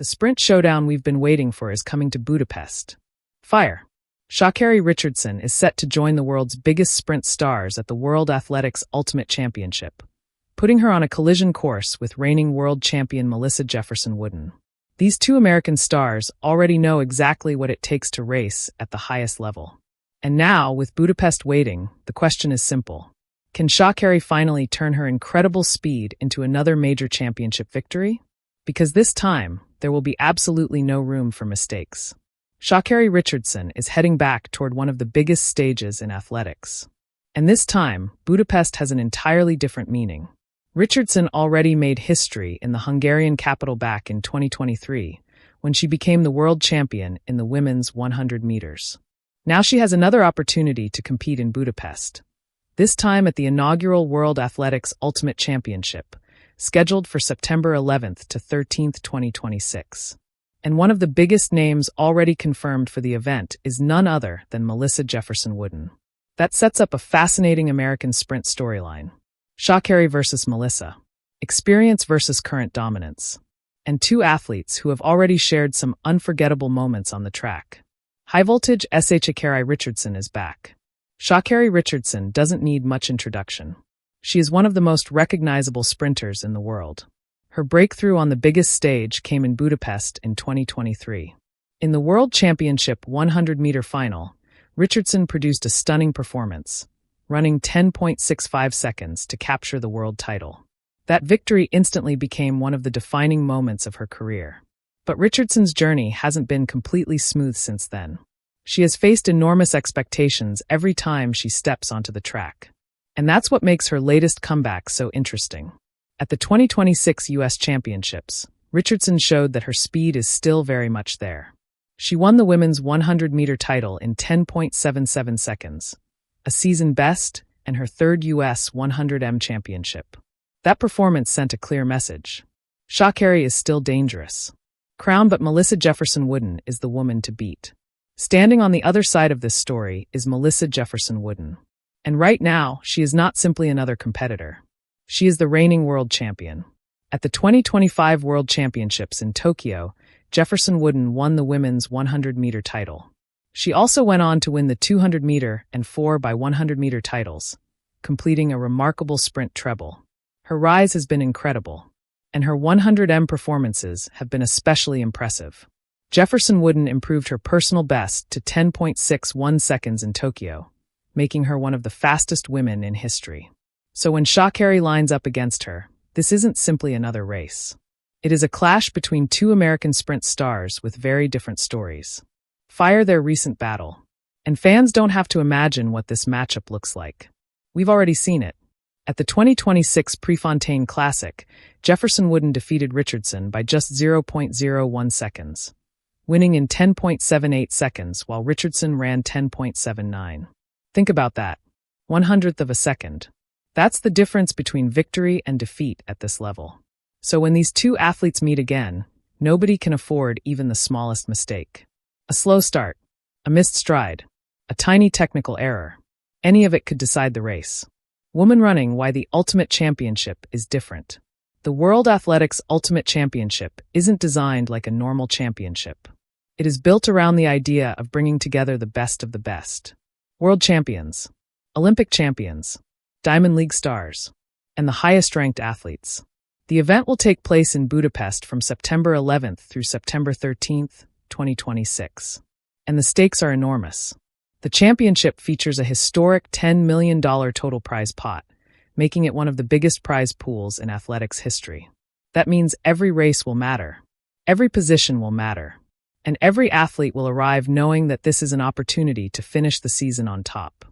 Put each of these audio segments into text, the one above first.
The sprint showdown we've been waiting for is coming to Budapest. Fire! Sha'Carri Richardson is set to join the world's biggest sprint stars at the World Athletics Ultimate Championship, putting her on a collision course with reigning world champion Melissa Jefferson-Wooden. These two American stars already know exactly what it takes to race at the highest level. And now, with Budapest waiting, the question is simple. Can Sha'Carri finally turn her incredible speed into another major championship victory? Because this time, there will be absolutely no room for mistakes. Sha'Carri Richardson is heading back toward one of the biggest stages in athletics. And this time, Budapest has an entirely different meaning. Richardson already made history in the Hungarian capital back in 2023, when she became the world champion in the women's 100 meters. Now she has another opportunity to compete in Budapest, this time at the inaugural World Athletics Ultimate Championship, scheduled for September 11th to 13th, 2026. And one of the biggest names already confirmed for the event is none other than Melissa Jefferson-Wooden. That sets up a fascinating American sprint storyline. Sha'Carri versus Melissa. Experience versus current dominance. And two athletes who have already shared some unforgettable moments on the track. High voltage Sha'Carri Richardson is back. Sha'Carri Richardson doesn't need much introduction. She is one of the most recognizable sprinters in the world. Her breakthrough on the biggest stage came in Budapest in 2023. In the World Championship 100-meter final, Richardson produced a stunning performance, running 10.65 seconds to capture the world title. That victory instantly became one of the defining moments of her career. But Richardson's journey hasn't been completely smooth since then. She has faced enormous expectations every time she steps onto the track. And that's what makes her latest comeback so interesting. At the 2026 U.S. Championships, Richardson showed that her speed is still very much there. She won the women's 100-meter title in 10.77 seconds, a season best and her third U.S. 100m championship. That performance sent a clear message. Sha'Carri is still dangerous. Crowned, but Melissa Jefferson-Wooden is the woman to beat. Standing on the other side of this story is Melissa Jefferson-Wooden. And right now, she is not simply another competitor. She is the reigning world champion. At the 2025 World Championships in Tokyo, Jefferson-Wooden won the women's 100-meter title. She also went on to win the 200-meter and 4x100-meter titles, completing a remarkable sprint treble. Her rise has been incredible, and her 100m performances have been especially impressive. Jefferson-Wooden improved her personal best to 10.61 seconds in Tokyo, making her one of the fastest women in history. So when Sha'Carri lines up against her, this isn't simply another race. It is a clash between two American sprint stars with very different stories. Fire their recent battle. And fans don't have to imagine what this matchup looks like. We've already seen it. At the 2026 Prefontaine Classic, Jefferson-Wooden defeated Richardson by just 0.01 seconds, winning in 10.78 seconds while Richardson ran 10.79. Think about that. 1/100th of a second. That's the difference between victory and defeat at this level. So when these two athletes meet again, nobody can afford even the smallest mistake. A slow start, a missed stride, a tiny technical error. Any of it could decide the race. Woman running, why the Ultimate Championship is different. The World Athletics Ultimate Championship isn't designed like a normal championship. It is built around the idea of bringing together the best of the best. World champions, Olympic champions, Diamond League stars, and the highest-ranked athletes. The event will take place in Budapest from September 11th through September 13th, 2026. And the stakes are enormous. The championship features a historic $10 million total prize pot, making it one of the biggest prize pools in athletics history. That means every race will matter. Every position will matter. And every athlete will arrive knowing that this is an opportunity to finish the season on top.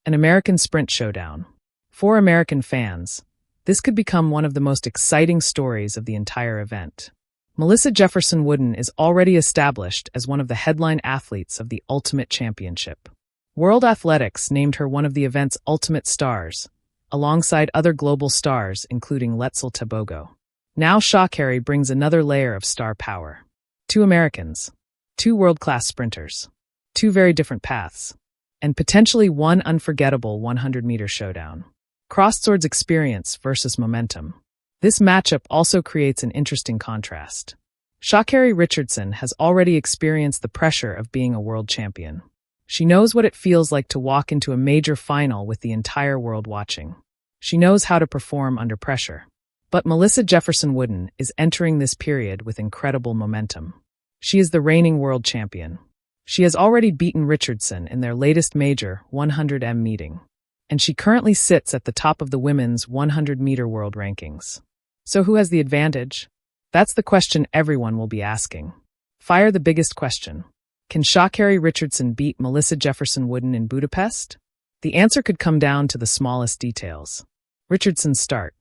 An American sprint showdown. For American fans, this could become one of the most exciting stories of the entire event. Melissa Jefferson-Wooden is already established as one of the headline athletes of the Ultimate Championship. World Athletics named her one of the event's ultimate stars, alongside other global stars including Letzel Tebogo. Now Sha'Carri brings another layer of star power. Two Americans, two world-class sprinters, two very different paths, and potentially one unforgettable 100-meter showdown. Crossed-swords experience versus momentum. This matchup also creates an interesting contrast. Sha'Carri Richardson has already experienced the pressure of being a world champion. She knows what it feels like to walk into a major final with the entire world watching. She knows how to perform under pressure. But Melissa Jefferson-Wooden is entering this period with incredible momentum. She is the reigning world champion. She has already beaten Richardson in their latest major 100m meeting, and she currently sits at the top of the women's 100-meter world rankings. So who has the advantage? That's the question everyone will be asking. Fire the biggest question. Can Sha'Carri Richardson beat Melissa Jefferson-Wooden in Budapest? The answer could come down to the smallest details. Richardson's start.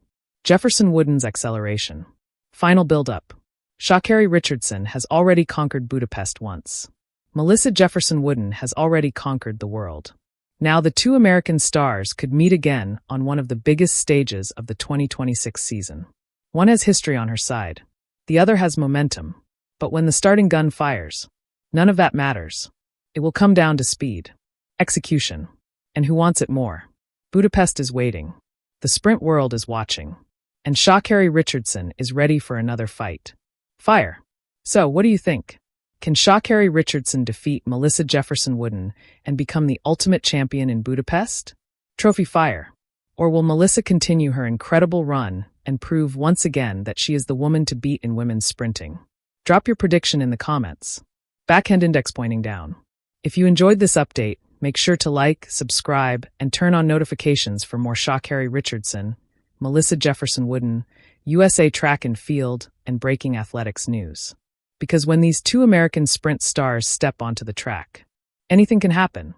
Jefferson-Wooden's acceleration. Final build-up. Sha'Carri Richardson has already conquered Budapest once. Melissa Jefferson-Wooden has already conquered the world. Now the two American stars could meet again on one of the biggest stages of the 2026 season. One has history on her side. The other has momentum. But when the starting gun fires, none of that matters. It will come down to speed, execution, and who wants it more. Budapest is waiting. The sprint world is watching. And Sha'Carri Richardson is ready for another fight. Fire. So, what do you think? Can Sha'Carri Richardson defeat Melissa Jefferson-Wooden and become the ultimate champion in Budapest? Trophy fire. Or will Melissa continue her incredible run and prove once again that she is the woman to beat in women's sprinting? Drop your prediction in the comments. Backhand index pointing down. If you enjoyed this update, make sure to like, subscribe, and turn on notifications for more Sha'Carri Richardson, Melissa Jefferson-Wooden, USA track and field, and breaking athletics news. Because when these two American sprint stars step onto the track, anything can happen.